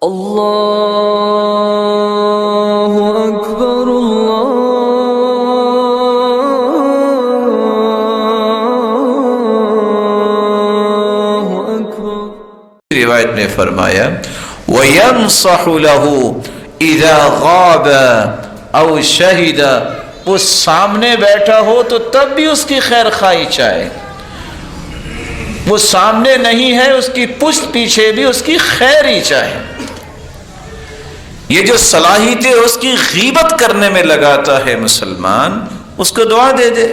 اللہ اکبر اللہ اکبر۔ روایت میں فرمایا وَيَنصَحُ لَهُ إِذَا غَابَ أَوْ شَهِدَ، وہ سامنے بیٹھا ہو تو تب بھی اس کی خیر خواہی چاہے، وہ سامنے نہیں ہے اس کی پشت پیچھے بھی اس کی خیر ہی چاہے۔ یہ جو صلاحیتیں اس کی غیبت کرنے میں لگاتا ہے مسلمان، اس کو دعا دے دے،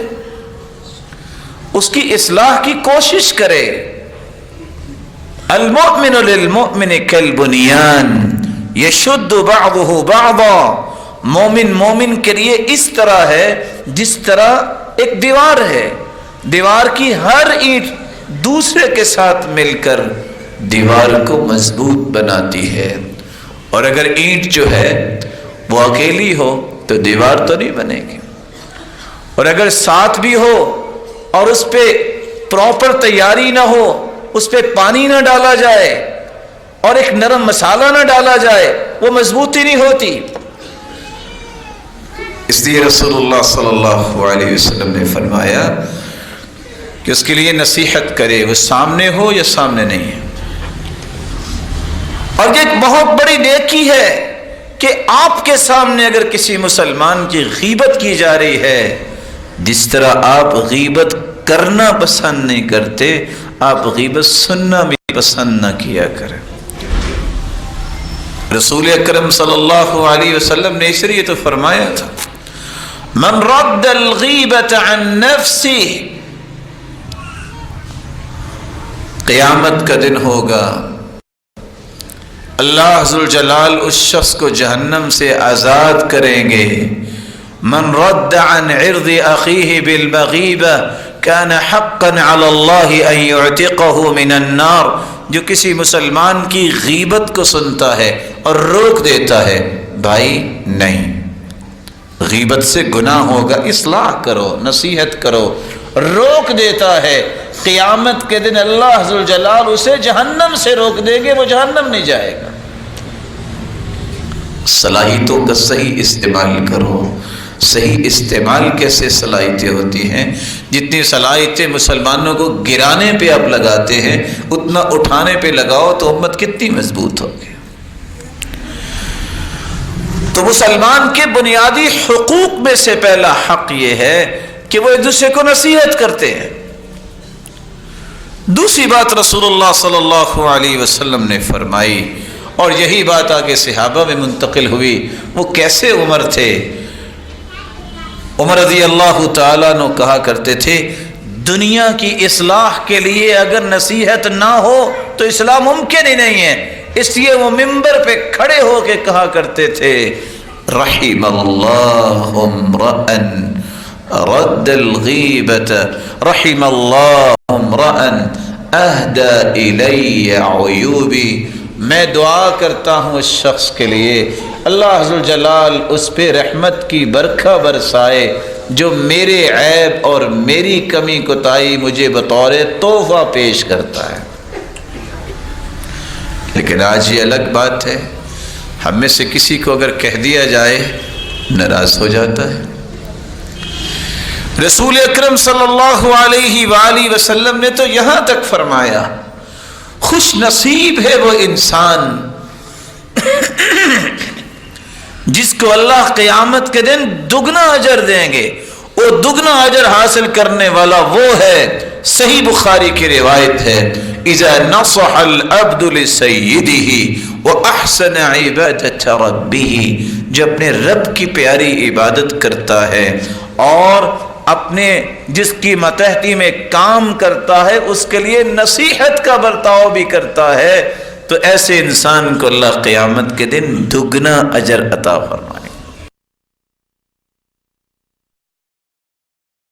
اس کی اصلاح کی کوشش کرے۔ المؤمن للمؤمن کالبنیان یشد بعضہ بعضا، مومن مومن کے لیے اس طرح ہے جس طرح ایک دیوار ہے، دیوار کی ہر اینٹ دوسرے کے ساتھ مل کر دیوار کو مضبوط بناتی ہے، اور اگر اینٹ جو ہے وہ اکیلی ہو تو دیوار تو نہیں بنے گی، اور اگر ساتھ بھی ہو اور اس پہ پراپر تیاری نہ ہو، اس پہ پانی نہ ڈالا جائے اور ایک نرم مسالہ نہ ڈالا جائے، وہ مضبوطی نہیں ہوتی۔ اس لیے رسول اللہ صلی اللہ علیہ وسلم نے فرمایا کہ اس کے لیے نصیحت کرے، وہ سامنے ہو یا سامنے نہیں ہے۔ اور یہ ایک بہت بڑی نیکی ہے کہ آپ کے سامنے اگر کسی مسلمان کی غیبت کی جا رہی ہے، جس طرح آپ غیبت کرنا پسند نہیں کرتے، آپ غیبت سننا بھی پسند نہ کیا کریں۔ رسول اکرم صلی اللہ علیہ وسلم نے اس لیے تو فرمایا تھا من رد الغیبت عن نفسہ، قیامت کا دن ہوگا، اللہ ذوالجلال اس شخص کو جہنم سے آزاد کریں گے۔ من رد عن عرض اخیہ بالمغیبہ کان حقا علی اللہ ان یعتقہ من النار، جو کسی مسلمان کی غیبت کو سنتا ہے اور روک دیتا ہے، بھائی نہیں، غیبت سے گناہ ہوگا، اصلاح کرو، نصیحت کرو، روک دیتا ہے، قیامت کے دن اللہ ذوالجلال اسے جہنم سے روک دیں گے، وہ جہنم نہیں جائے گا۔ صلاحیتوں کا صحیح استعمال کرو۔ صحیح استعمال کیسے صلاحیتیں ہوتی ہیں؟ جتنی صلاحیتیں مسلمانوں کو گرانے پہ آپ لگاتے ہیں، اتنا اٹھانے پہ لگاؤ تو امت کتنی مضبوط ہوگی۔ تو مسلمان کے بنیادی حقوق میں سے پہلا حق یہ ہے کہ وہ ایک دوسرے کو نصیحت کرتے ہیں۔ دوسری بات رسول اللہ صلی اللہ علیہ وسلم نے فرمائی، اور یہی بات آگے صحابہ میں منتقل ہوئی۔ وہ کیسے عمر تھے؟ عمر رضی اللہ تعالیٰ عنہ کہا کرتے تھے دنیا کی اصلاح کے لیے اگر نصیحت نہ ہو تو اصلاح ممکن ہی نہیں ہے، اس لیے وہ ممبر پہ کھڑے ہو کے کہا کرتے تھے رحم اللہ امرأ رد الغیبت، رحم اللہ امرأ اہدى الی عیوبی، میں دعا کرتا ہوں اس شخص کے لیے اللہ ذوالجلال اس پہ رحمت کی برکھا برسائے جو میرے عیب اور میری کمی کوتاہی مجھے بطور تحفہ پیش کرتا ہے۔ لیکن آج یہ الگ بات ہے، ہم میں سے کسی کو اگر کہہ دیا جائے ناراض ہو جاتا ہے۔ رسول اکرم صلی اللہ علیہ وآلہ وسلم نے تو یہاں تک فرمایا خوش نصیب ہے وہ انسان جس کو اللہ قیامت کے دن دگنا اجر دیں گے، وہ دگنا اجر حاصل کرنے والا وہ ہے۔ صحیح بخاری کی روایت ہے اذا نصح العبد لسیدہ واحسن عبادۃ ربہ، جو اپنے رب کی پیاری عبادت کرتا ہے اور اپنے جس کی متحدی میں کام کرتا ہے اس کے لیے نصیحت کا برتاؤ بھی کرتا ہے، تو ایسے انسان کو اللہ قیامت کے دن دگنا اجر عطا فرمائے۔